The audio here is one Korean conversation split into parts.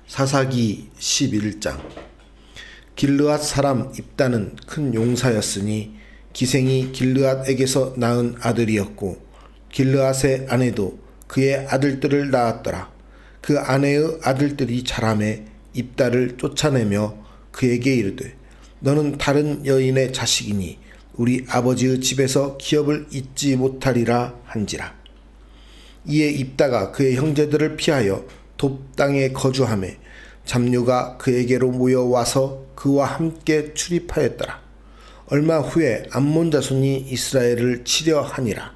사사기 11장. 길르앗 사람 입다는 큰 용사였으니 기생이 길르앗에게서 낳은 아들이었고 길르앗의 아내도 그의 아들들을 낳았더라. 그 아내의 아들들이 자라매 입다를 쫓아내며 그에게 이르되 너는 다른 여인의 자식이니 우리 아버지의 집에서 기업을 잊지 못하리라 한지라. 이에 입다가 그의 형제들을 피하여 돕 땅에 거주하매 잡류가 그에게로 모여와서 그와 함께 출입하였더라. 얼마 후에 암몬 자손이 이스라엘을 치려 하니라.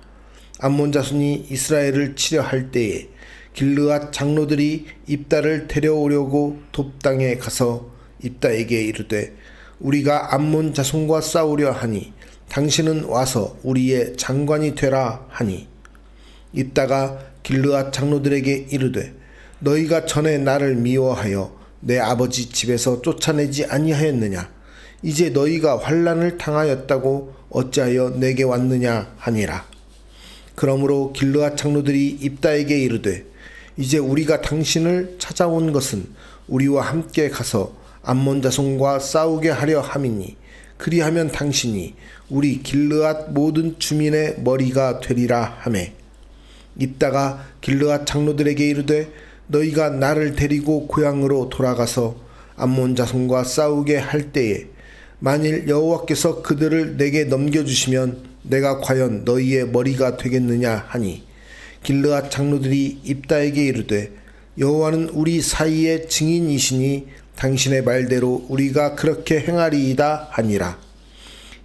암몬 자손이 이스라엘을 치려 할 때에 길르앗 장로들이 입다를 데려오려고 돕 땅에 가서 입다에게 이르되 우리가 암몬 자손과 싸우려 하니 당신은 와서 우리의 장관이 되라 하니 입다가 길르앗 장로들에게 이르되 너희가 전에 나를 미워하여 내 아버지 집에서 쫓아내지 아니하였느냐? 이제 너희가 환난을 당하였다고 어찌하여 내게 왔느냐 하니라. 그러므로 길르앗 장로들이 입다에게 이르되 이제 우리가 당신을 찾아온 것은 우리와 함께 가서 암몬 자손과 싸우게 하려 함이니 그리하면 당신이 우리 길르앗 모든 주민의 머리가 되리라 하매 입다가 길르앗 장로들에게 이르되 너희가 나를 데리고 고향으로 돌아가서 암몬 자손과 싸우게 할 때에 만일 여호와께서 그들을 내게 넘겨주시면 내가 과연 너희의 머리가 되겠느냐 하니 길르앗 장로들이 입다에게 이르되 여호와는 우리 사이의 증인이시니 당신의 말대로 우리가 그렇게 행하리이다 하니라.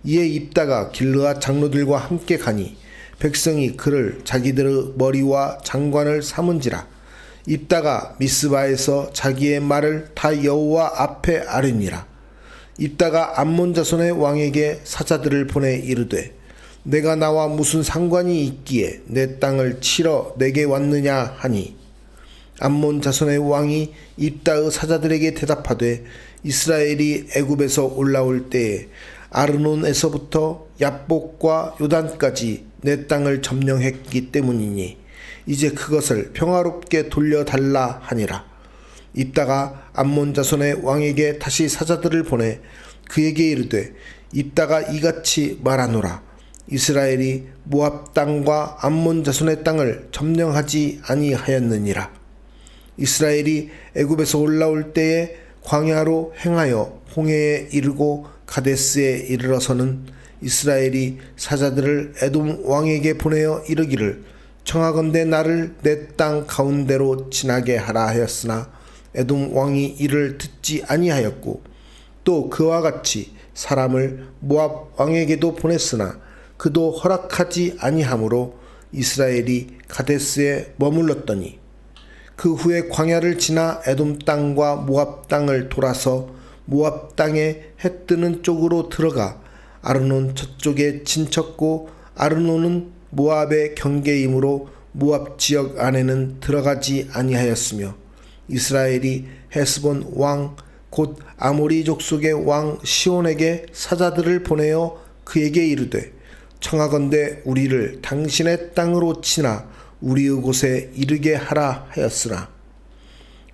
이에 입다가 길르앗 장로들과 함께 가니 백성이 그를 자기들의 머리와 장관을 삼은지라. 입다가 미스바에서 자기의 말을 다 여호와 앞에 아뢰니라. 입다가 암몬 자손의 왕에게 사자들을 보내 이르되 내가 나와 무슨 상관이 있기에 내 땅을 치러 내게 왔느냐 하니 암몬 자손의 왕이 입다의 사자들에게 대답하되 이스라엘이 애굽에서 올라올 때에 아르논에서부터 얍복과 요단까지 내 땅을 점령했기 때문이니 이제 그것을 평화롭게 돌려달라 하니라. 입다가 암몬 자손의 왕에게 다시 사자들을 보내 그에게 이르되 입다가 이같이 말하노라. 이스라엘이 모압 땅과 암몬 자손의 땅을 점령하지 아니하였느니라. 이스라엘이 애굽에서 올라올 때에 광야로 행하여 홍해에 이르고 가데스에 이르러서는 이스라엘이 사자들을 에돔 왕에게 보내어 이르기를 청하건대 나를 내 땅 가운데로 지나게 하라 하였으나 에돔 왕이 이를 듣지 아니하였고 또 그와 같이 사람을 모압 왕에게도 보냈으나 그도 허락하지 아니하므로 이스라엘이 가데스에 머물렀더니 그 후에 광야를 지나 에돔 땅과 모압 땅을 돌아서 모압 땅에 해 뜨는 쪽으로 들어가 아르논 저쪽에 진쳤고 아르논은 모압의 경계이므로 모압 지역 안에는 들어가지 아니하였으며 이스라엘이 헤스본 왕 곧 아모리 족속의 왕 시온에게 사자들을 보내어 그에게 이르되 청하건대 우리를 당신의 땅으로 치나 우리의 곳에 이르게 하라 하였으나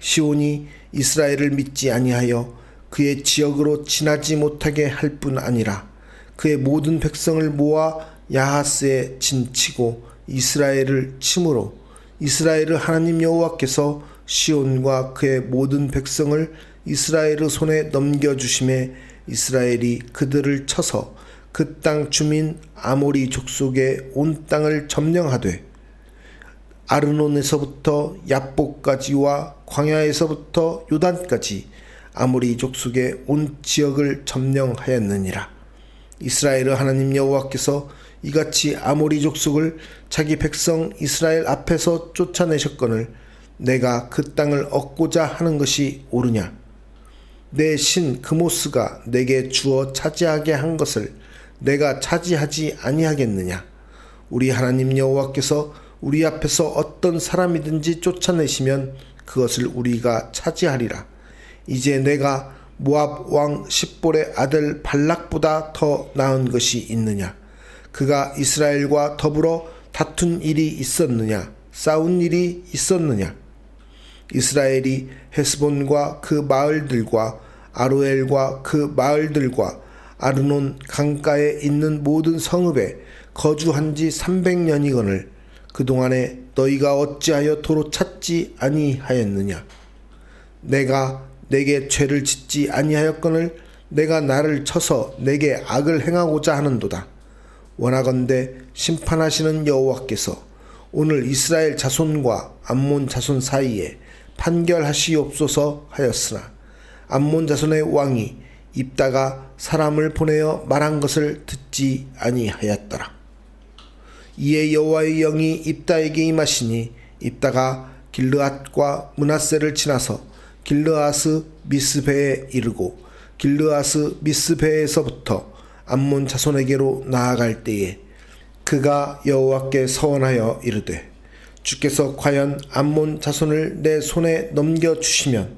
시온이 이스라엘을 믿지 아니하여 그의 지역으로 지나지 못하게 할 뿐 아니라 그의 모든 백성을 모아 야하스에 진치고 이스라엘을 치므로 이스라엘의 하나님 여호와께서 시온과 그의 모든 백성을 이스라엘의 손에 넘겨주심에 이스라엘이 그들을 쳐서 그 땅 주민 아모리 족속의 온 땅을 점령하되 아르논에서부터 얍복까지와 광야에서부터 요단까지 아모리 족속의 온 지역을 점령하였느니라. 이스라엘의 하나님 여호와께서 이같이 아모리 족속을 자기 백성 이스라엘 앞에서 쫓아내셨거늘 내가 그 땅을 얻고자 하는 것이 옳으냐? 내 신 그모스가 내게 주어 차지하게 한 것을 내가 차지하지 아니하겠느냐? 우리 하나님 여호와께서 우리 앞에서 어떤 사람이든지 쫓아내시면 그것을 우리가 차지하리라. 이제 내가 모압 왕 십볼의 아들 발락보다 더 나은 것이 있느냐? 그가 이스라엘과 더불어 다툰 일이 있었느냐? 싸운 일이 있었느냐? 이스라엘이 헤스본과 그 마을들과 아로엘과 그 마을들과 아르논 강가에 있는 모든 성읍에 거주한 지 300년이거늘 그동안에 너희가 어찌하여 도로 찾지 아니하였느냐. 내가 내게 죄를 짓지 아니하였거늘 내가 나를 쳐서 내게 악을 행하고자 하는도다. 원하건대 심판하시는 여호와께서 오늘 이스라엘 자손과 암몬 자손 사이에 판결하시옵소서 하였으나 암몬 자손의 왕이 입다가 사람을 보내어 말한 것을 듣지 아니하였더라. 이에 여호와의 영이 입다에게 임하시니 입다가 길르앗과 므낫세를 지나서 길르앗의 미스베에 이르고 길르앗의 미스베에서부터 암몬 자손에게로 나아갈 때에 그가 여호와께 서원하여 이르되 주께서 과연 암몬 자손을 내 손에 넘겨주시면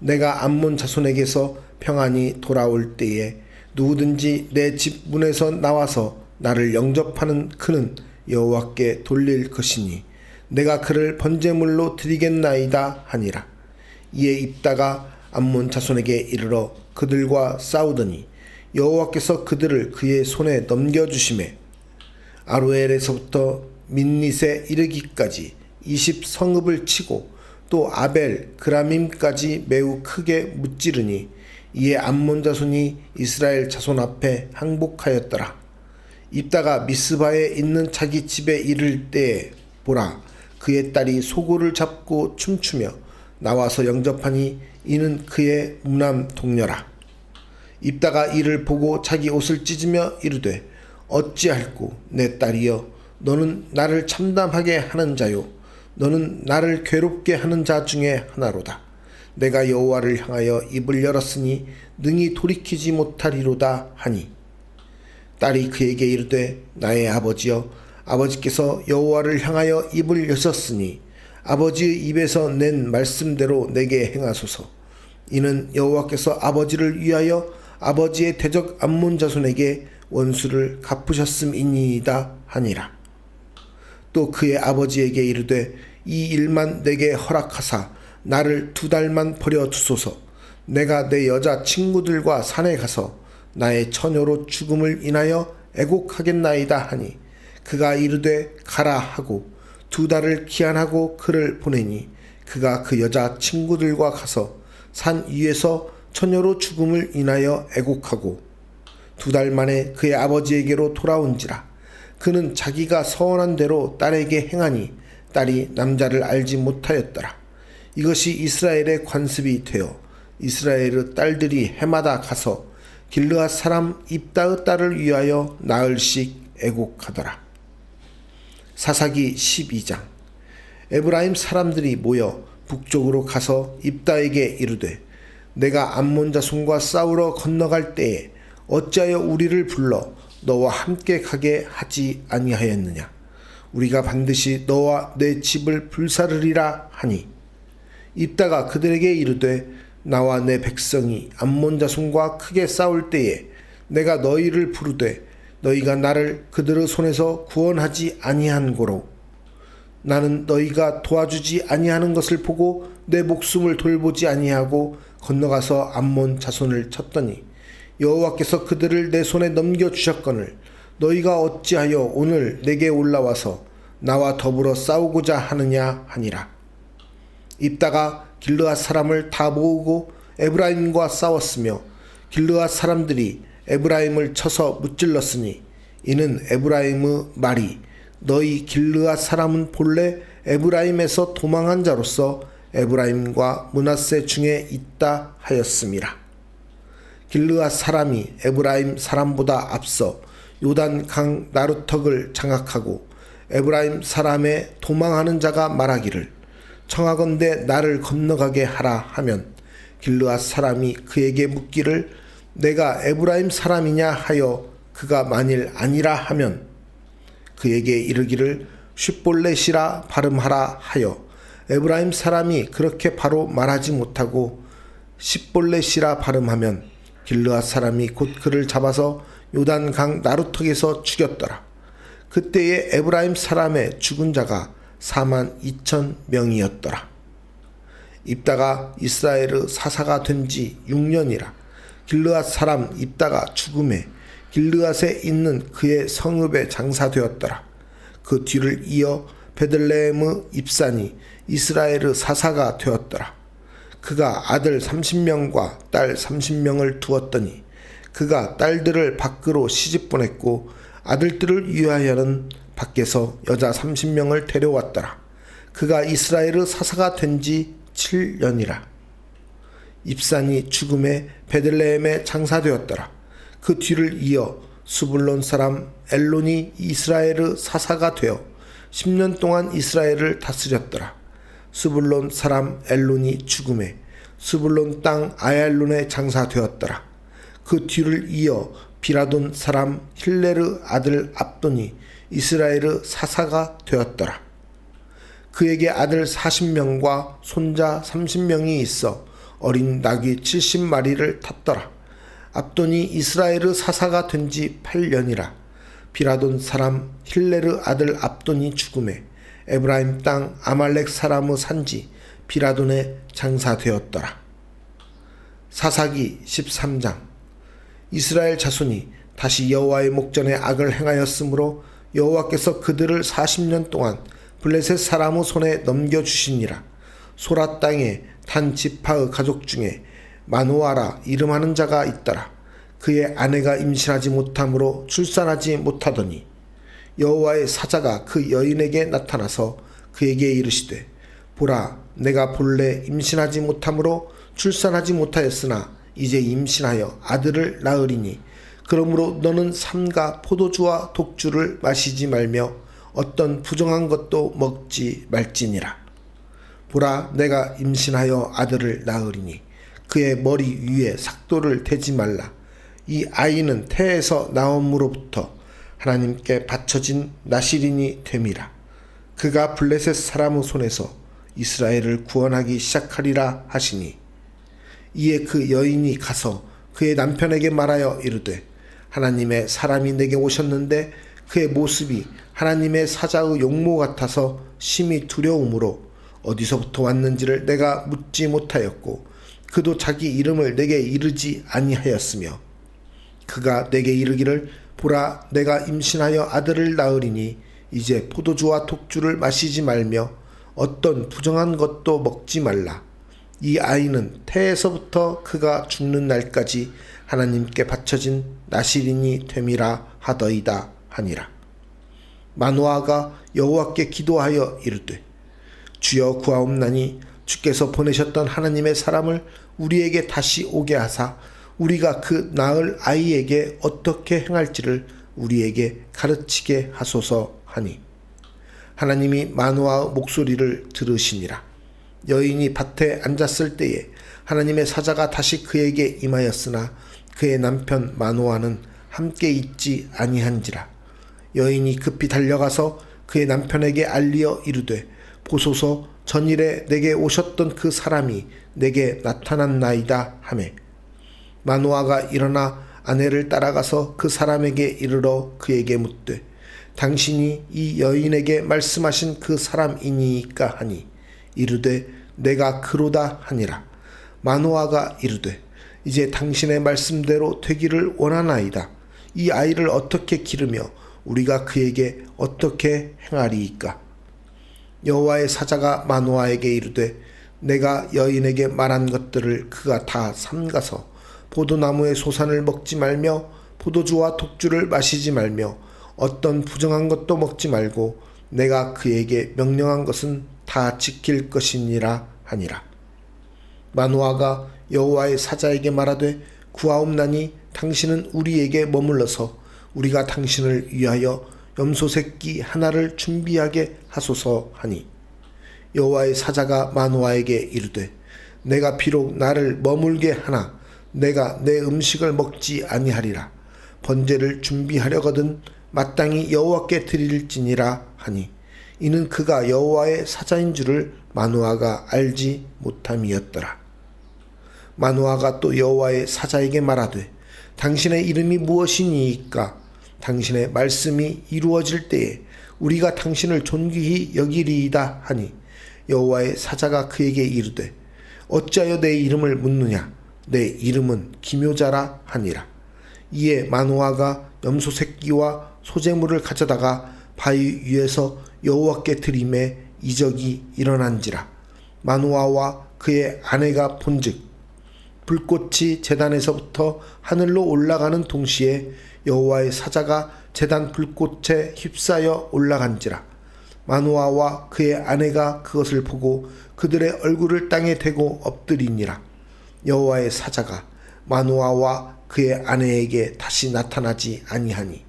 내가 암몬 자손에게서 평안히 돌아올 때에 누구든지 내 집 문에서 나와서 나를 영접하는 그는 여호와께 돌릴 것이니 내가 그를 번제물로 드리겠나이다 하니라. 이에 입다가 암몬 자손에게 이르러 그들과 싸우더니 여호와께서 그들을 그의 손에 넘겨주시매 아로엘에서부터 민닛에 이르기까지 20성읍을 치고 또 아벨 그라밈까지 매우 크게 무찌르니 이에 암몬 자손이 이스라엘 자손 앞에 항복하였더라. 입다가 미스바에 있는 자기 집에 이를 때에 보라 그의 딸이 소고를 잡고 춤추며 나와서 영접하니 이는 그의 무남 동녀라. 입다가 이를 보고 자기 옷을 찢으며 이르되 어찌할꼬 내 딸이여 너는 나를 참담하게 하는 자요 너는 나를 괴롭게 하는 자 중에 하나로다. 내가 여호와를 향하여 입을 열었으니 능히 돌이키지 못하리로다 하니 딸이 그에게 이르되 나의 아버지여 아버지께서 여호와를 향하여 입을 여셨으니 아버지의 입에서 낸 말씀대로 내게 행하소서. 이는 여호와께서 아버지를 위하여 아버지의 대적 암몬 자손에게 원수를 갚으셨음이니이다 하니라. 또 그의 아버지에게 이르되 이 일만 내게 허락하사 나를 2달만 버려 두소서. 내가 내 여자 친구들과 산에 가서 나의 처녀로 죽음을 인하여 애곡하겠나이다 하니 그가 이르되 가라 하고 2달을 기한하고 그를 보내니 그가 그 여자 친구들과 가서 산 위에서 처녀로 죽음을 인하여 애곡하고 2달 만에 그의 아버지에게로 돌아온지라. 그는 자기가 서원한 대로 딸에게 행하니 딸이 남자를 알지 못하였더라. 이것이 이스라엘의 관습이 되어 이스라엘의 딸들이 해마다 가서 길르앗 사람 입다의 딸을 위하여 나흘씩 애곡하더라. 사사기 12장. 에브라임 사람들이 모여 북쪽으로 가서 입다에게 이르되 내가 암몬 자손과 싸우러 건너갈 때에 어찌하여 우리를 불러 너와 함께 가게 하지 아니하였느냐. 우리가 반드시 너와 내 집을 불사르리라 하니 입다가 그들에게 이르되 나와 내 백성이 암몬 자손과 크게 싸울 때에 내가 너희를 부르되 너희가 나를 그들의 손에서 구원하지 아니한 고로 나는 너희가 도와주지 아니하는 것을 보고 내 목숨을 돌보지 아니하고 건너가서 암몬 자손을 쳤더니 여호와께서 그들을 내 손에 넘겨주셨거늘 너희가 어찌하여 오늘 내게 올라와서 나와 더불어 싸우고자 하느냐 하니라. 입다가 길르앗 사람을 다 모으고 에브라임과 싸웠으며 길르앗 사람들이 에브라임을 쳐서 무찔렀으니 이는 에브라임의 말이 너희 길르앗 사람은 본래 에브라임에서 도망한 자로서 에브라임과 므낫세 중에 있다 하였음이라. 길르앗 사람이 에브라임 사람보다 앞서 요단 강 나루턱을 장악하고 에브라임 사람의 도망하는 자가 말하기를 청하건대 나를 건너가게 하라 하면 길르앗 사람이 그에게 묻기를 내가 에브라임 사람이냐 하여 그가 만일 아니라 하면 그에게 이르기를 쉿볼렛이라 발음하라 하여 에브라임 사람이 그렇게 바로 말하지 못하고 십볼렛이라 발음하면 길르앗 사람이 곧 그를 잡아서 요단 강 나루턱에서 죽였더라. 그때에 에브라임 사람의 죽은 자가 42,000명이었더라. 입다가 이스라엘의 사사가 된 지 6년이라. 길르앗 사람 입다가 죽음에 길르앗에 있는 그의 성읍에 장사되었더라. 그 뒤를 이어 베들레헴의 입산이 이스라엘의 사사가 되었더라. 그가 아들 30명과 딸 30명을 두었더니 그가 딸들을 밖으로 시집 보냈고 아들들을 위하여는 밖에서 여자 30명을 데려왔더라. 그가 이스라엘의 사사가 된 지 7년이라. 입산이 죽음에 베들레헴에 장사되었더라. 그 뒤를 이어 수불론 사람 엘론이 이스라엘의 사사가 되어 10년 동안 이스라엘을 다스렸더라. 수불론 사람 엘론이 죽음에 수불론 땅 아얄론에 장사되었더라. 그 뒤를 이어 비라돈 사람 힐레르 아들 압돈이 이스라엘의 사사가 되었더라. 그에게 아들 40명과 손자 30명이 있어 어린 낙이 70마리를 탔더라. 압돈이 이스라엘의 사사가 된 지 8년이라. 비라돈 사람 힐레르 아들 압돈이 죽음에 에브라임 땅 아말렉 사람의 산지 비라돈에 장사되었더라. 사사기 13장. 이스라엘 자손이 다시 여호와의 목전에 악을 행하였으므로 여호와께서 그들을 40년 동안 블레셋 사람의 손에 넘겨주시니라. 소라 땅에 단 지파의 가족 중에 마노아라 이름하는 자가 있더라. 그의 아내가 임신하지 못함으로 출산하지 못하더니 여호와의 사자가 그 여인에게 나타나서 그에게 이르시되 보라, 내가 본래 임신하지 못함으로 출산하지 못하였으나 이제 임신하여 아들을 낳으리니 그러므로 너는 삼가 포도주와 독주를 마시지 말며 어떤 부정한 것도 먹지 말지니라. 보라, 내가 임신하여 아들을 낳으리니 그의 머리 위에 삭도를 대지 말라. 이 아이는 태에서 나옴으로부터 하나님께 바쳐진 나실인이 됨이라. 그가 블레셋 사람의 손에서 이스라엘을 구원하기 시작하리라 하시니 이에 그 여인이 가서 그의 남편에게 말하여 이르되 하나님의 사람이 내게 오셨는데 그의 모습이 하나님의 사자의 용모 같아서 심히 두려움으로 어디서부터 왔는지를 내가 묻지 못하였고 그도 자기 이름을 내게 이르지 아니하였으며 그가 내게 이르기를 보라, 내가 임신하여 아들을 낳으리니 이제 포도주와 독주를 마시지 말며 어떤 부정한 것도 먹지 말라. 이 아이는 태에서부터 그가 죽는 날까지 하나님께 바쳐진 나실인이 됨이라 하더이다 하니라. 마노아가 여호와께 기도하여 이르되 주여 구하옵나니 주께서 보내셨던 하나님의 사람을 우리에게 다시 오게 하사 우리가 그 낳을 아이에게 어떻게 행할지를 우리에게 가르치게 하소서 하니 하나님이 마노아의 목소리를 들으시니라. 여인이 밭에 앉았을 때에 하나님의 사자가 다시 그에게 임하였으나 그의 남편 마노아는 함께 있지 아니한지라. 여인이 급히 달려가서 그의 남편에게 알리어 이르되 보소서, 전일에 내게 오셨던 그 사람이 내게 나타났나이다 하매 마노아가 일어나 아내를 따라가서 그 사람에게 이르러 그에게 묻되 당신이 이 여인에게 말씀하신 그 사람이니이까 하니 이르되 내가 그로다 하니라. 마노아가 이르되 이제 당신의 말씀대로 되기를 원하나이다. 이 아이를 어떻게 기르며 우리가 그에게 어떻게 행하리이까. 여호와의 사자가 마노아에게 이르되 내가 여인에게 말한 것들을 그가 다 삼가서 포도나무의 소산을 먹지 말며 포도주와 독주를 마시지 말며 어떤 부정한 것도 먹지 말고 내가 그에게 명령한 것은 다 지킬 것이니라 하니라. 마노아가 여호와의 사자에게 말하되 구하옵나니 당신은 우리에게 머물러서 우리가 당신을 위하여 염소 새끼 하나를 준비하게 하소서 하니 여호와의 사자가 마노아에게 이르되 내가 비록 나를 머물게 하나 내가 내 음식을 먹지 아니하리라. 번제를 준비하려거든 마땅히 여호와께 드릴지니라 하니 이는 그가 여호와의 사자인 줄을 마노아가 알지 못함이었더라. 마노아가 또 여호와의 사자에게 말하되 당신의 이름이 무엇이니이까. 당신의 말씀이 이루어질 때에 우리가 당신을 존귀히 여기리이다 하니 여호와의 사자가 그에게 이르되 어찌하여 내 이름을 묻느냐? 내 이름은 기묘자라 하니라. 이에 마노아가 염소 새끼와 소재물을 가져다가 바위 위에서 여호와께 드리매 이적이 일어난지라. 마노아와 그의 아내가 본즉 불꽃이 제단에서부터 하늘로 올라가는 동시에 여호와의 사자가 제단 불꽃에 휩싸여 올라간지라. 마노아와 그의 아내가 그것을 보고 그들의 얼굴을 땅에 대고 엎드리니라. 여호와의 사자가 마노아와 그의 아내에게 다시 나타나지 아니하니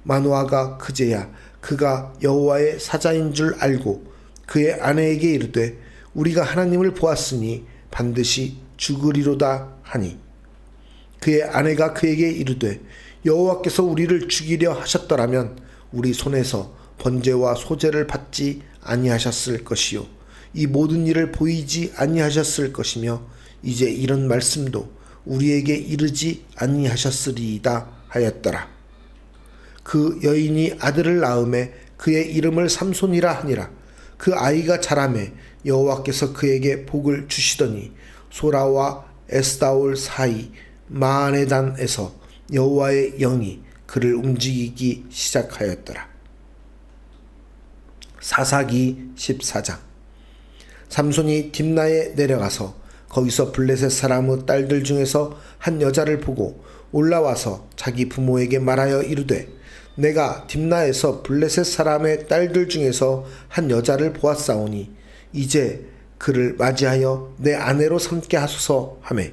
마노아가 그제야 그가 여호와의 사자인 줄 알고 그의 아내에게 이르되 우리가 하나님을 보았으니 반드시 죽으리로다 하니 그의 아내가 그에게 이르되 여호와께서 우리를 죽이려 하셨더라면 우리 손에서 번제와 소제를 받지 아니하셨을 것이요 이 모든 일을 보이지 아니하셨을 것이며 이제 이런 말씀도 우리에게 이르지 아니하셨으리이다 하였더라. 그 여인이 아들을 낳음에 그의 이름을 삼손이라 하니라. 그 아이가 자라매 여호와께서 그에게 복을 주시더니 소라와 에스다올 사이 마하네단에서 여호와의 영이 그를 움직이기 시작하였더라. 사사기 14장. 삼손이 딥나에 내려가서 거기서 블레셋 사람의 딸들 중에서 한 여자를 보고 올라와서 자기 부모에게 말하여 이르되 내가 딥나에서 블레셋 사람의 딸들 중에서 한 여자를 보았사오니 이제 그를 맞이하여 내 아내로 삼게 하소서 하매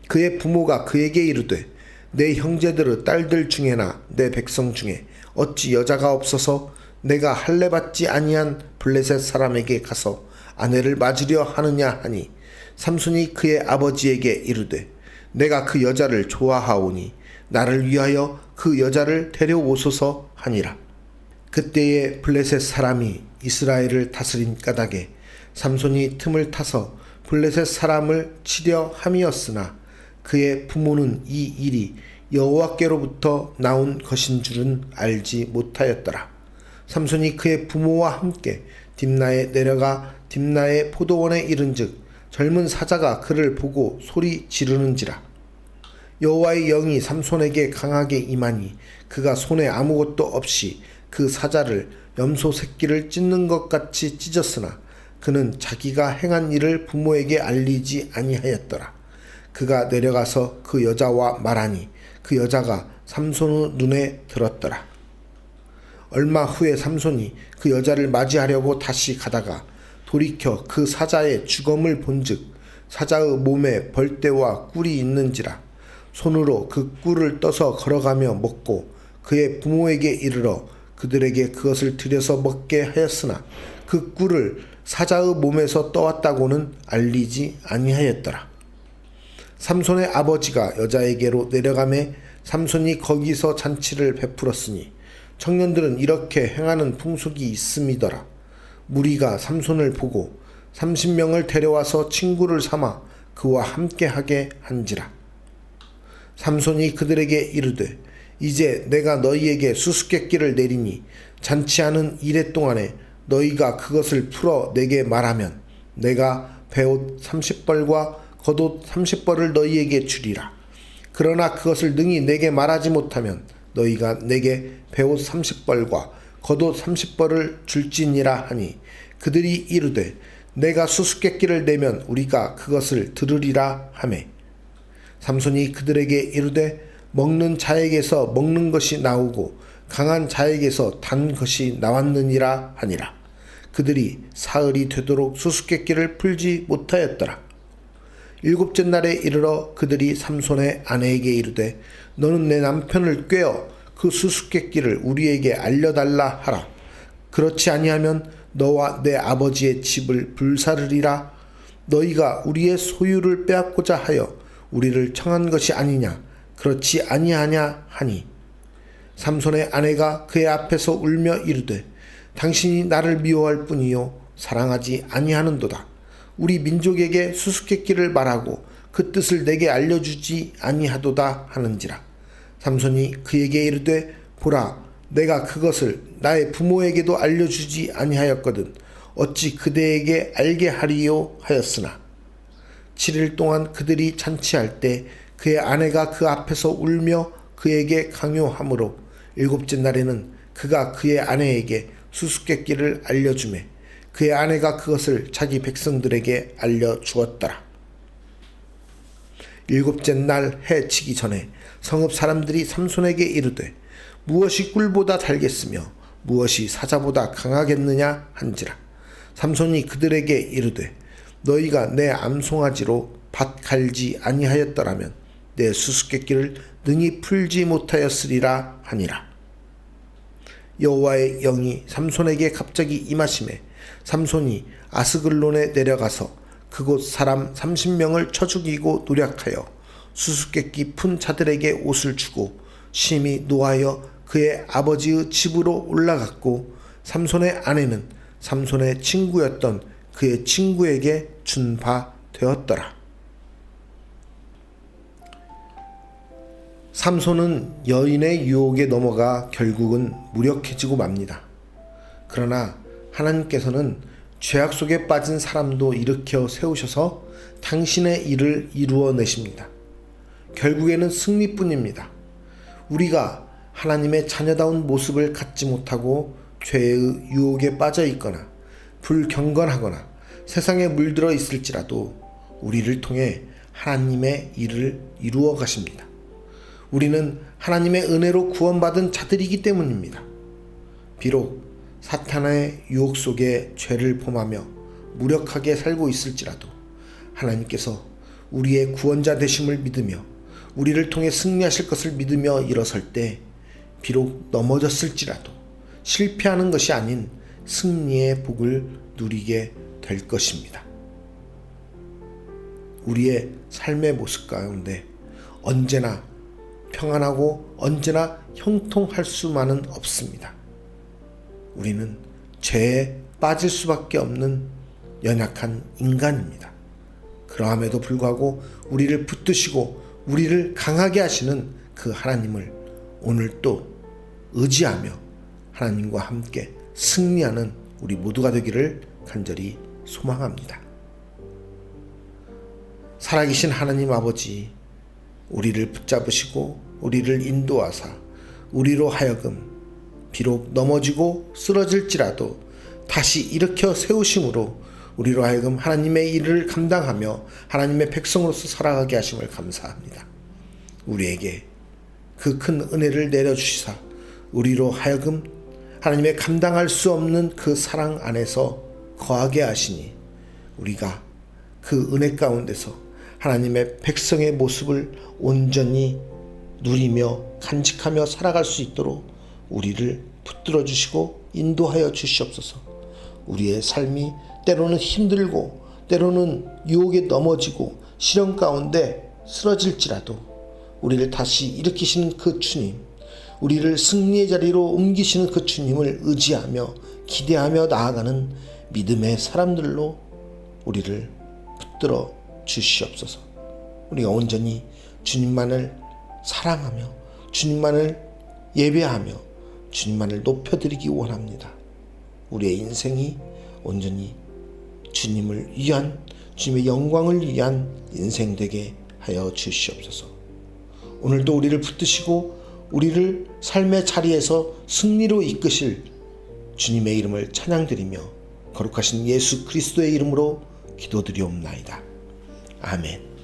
그의 부모가 그에게 이르되 내 형제들의 딸들 중에나 내 백성 중에 어찌 여자가 없어서 내가 할례받지 아니한 블레셋 사람에게 가서 아내를 맞으려 하느냐 하니 삼손이 그의 아버지에게 이르되 내가 그 여자를 좋아하오니 나를 위하여 그 여자를 데려오소서 하니라. 그때에 블레셋 사람이 이스라엘을 다스린 까닭에 삼손이 틈을 타서 블레셋 사람을 치려 함이었으나 그의 부모는 이 일이 여호와께로부터 나온 것인 줄은 알지 못하였더라. 삼손이 그의 부모와 함께 딥나에 내려가 딥나의 포도원에 이른즉 젊은 사자가 그를 보고 소리 지르는지라. 여호와의 영이 삼손에게 강하게 임하니 그가 손에 아무것도 없이 그 사자를 염소 새끼를 찢는 것 같이 찢었으나 그는 자기가 행한 일을 부모에게 알리지 아니하였더라. 그가 내려가서 그 여자와 말하니 그 여자가 삼손의 눈에 들었더라. 얼마 후에 삼손이 그 여자를 맞이하려고 다시 가다가 돌이켜 그 사자의 주검을 본즉 사자의 몸에 벌떼와 꿀이 있는지라. 손으로 그 꿀을 떠서 걸어가며 먹고 그의 부모에게 이르러 그들에게 그것을 들여서 먹게 하였으나 그 꿀을 사자의 몸에서 떠왔다고는 알리지 아니하였더라. 삼손의 아버지가 여자에게로 내려가매 삼손이 거기서 잔치를 베풀었으니 청년들은 이렇게 행하는 풍속이 있음이더라. 무리가 삼손을 보고 30명을 데려와서 친구를 삼아 그와 함께하게 한지라. 삼손이 그들에게 이르되 이제 내가 너희에게 수수께끼를 내리니 잔치하는 이래 동안에 너희가 그것을 풀어 내게 말하면 내가 베옷 30벌과 겉옷 30벌을 너희에게 주리라. 그러나 그것을 능히 내게 말하지 못하면 너희가 내게 베옷 30벌과 겉옷 30벌을 줄지니라 하니 그들이 이르되 내가 수수께끼를 내면 우리가 그것을 들으리라 하매 삼손이 그들에게 이르되 먹는 자에게서 먹는 것이 나오고 강한 자에게서 단 것이 나왔느니라 하니라. 그들이 사흘이 되도록 수수께끼를 풀지 못하였더라. 일곱째 날에 이르러 그들이 삼손의 아내에게 이르되 너는 내 남편을 꾀어 그 수수께끼를 우리에게 알려달라 하라. 그렇지 아니하면 너와 내 아버지의 집을 불사르리라. 너희가 우리의 소유를 빼앗고자 하여 우리를 청한 것이 아니냐. 그렇지 아니하냐 하니 삼손의 아내가 그의 앞에서 울며 이르되 당신이 나를 미워할 뿐이요 사랑하지 아니하는도다. 우리 민족에게 수수께끼를 말하고 그 뜻을 내게 알려주지 아니하도다 하는지라. 삼손이 그에게 이르되 보라 내가 그것을 나의 부모에게도 알려주지 아니하였거든 어찌 그대에게 알게 하리요 하였으나 7일 동안 그들이 잔치할 때 그의 아내가 그 앞에서 울며 그에게 강요하므로 일곱째 날에는 그가 그의 아내에게 수수께끼를 알려주매 그의 아내가 그것을 자기 백성들에게 알려주었더라. 일곱째 날 해 치기 전에 성읍 사람들이 삼손에게 이르되 무엇이 꿀보다 달겠으며 무엇이 사자보다 강하겠느냐 한지라. 삼손이 그들에게 이르되 너희가 내 암송아지로 밭 갈지 아니하였더라면 내 수수께끼를 능히 풀지 못하였으리라 하니라. 여호와의 영이 삼손에게 갑자기 임하심에 삼손이 아스글론에 내려가서 그곳 사람 30명을 쳐 죽이고 노략하여 수수께끼 푼 자들에게 옷을 주고 심히 노하여 그의 아버지의 집으로 올라갔고 삼손의 아내는 삼손의 친구였던 그의 친구에게 준 바 되었더라. 삼손은 여인의 유혹에 넘어가 결국은 무력해지고 맙니다. 그러나 하나님께서는 죄악 속에 빠진 사람도 일으켜 세우셔서 당신의 일을 이루어내십니다. 결국에는 승리뿐입니다. 우리가 하나님의 자녀다운 모습을 갖지 못하고 죄의 유혹에 빠져 있거나 불경건하거나 세상에 물들어 있을지라도 우리를 통해 하나님의 일을 이루어 가십니다. 우리는 하나님의 은혜로 구원받은 자들이기 때문입니다. 비록 사탄의 유혹 속에 죄를 범하며 무력하게 살고 있을지라도 하나님께서 우리의 구원자 되심을 믿으며 우리를 통해 승리하실 것을 믿으며 일어설 때 비록 넘어졌을지라도 실패하는 것이 아닌 승리의 복을 누리게 될 것입니다. 우리의 삶의 모습 가운데 언제나 평안하고 언제나 형통할 수만은 없습니다. 우리는 죄에 빠질 수밖에 없는 연약한 인간입니다. 그러함에도 불구하고 우리를 붙드시고 우리를 강하게 하시는 그 하나님을 오늘 또 의지하며 하나님과 함께 승리하는 우리 모두가 되기를 간절히 소망합니다. 살아계신 하나님 아버지, 우리를 붙잡으시고 우리를 인도하사 우리로 하여금 비록 넘어지고 쓰러질지라도 다시 일으켜 세우심으로 우리로 하여금 하나님의 일을 감당하며 하나님의 백성으로서 살아가게 하심을 감사합니다. 우리에게 그 큰 은혜를 내려주시사 우리로 하여금 하나님의 감당할 수 없는 그 사랑 안에서 거하게 하시니 우리가 그 은혜 가운데서 하나님의 백성의 모습을 온전히 누리며 간직하며 살아갈 수 있도록 우리를 붙들어 주시고 인도하여 주시옵소서. 우리의 삶이 때로는 힘들고 때로는 유혹에 넘어지고 시련 가운데 쓰러질지라도 우리를 다시 일으키시는 그 주님, 우리를 승리의 자리로 옮기시는 그 주님을 의지하며 기대하며 나아가는 믿음의 사람들로 우리를 붙들어 주시옵소서. 우리가 온전히 주님만을 사랑하며 주님만을 예배하며 주님만을 높여드리기 원합니다. 우리의 인생이 온전히 주님을 위한, 주님의 영광을 위한 인생 되게 하여 주시옵소서. 오늘도 우리를 붙드시고 우리를 삶의 자리에서 승리로 이끄실 주님의 이름을 찬양드리며 거룩하신 예수 그리스도의 이름으로 기도드리옵나이다. 아멘.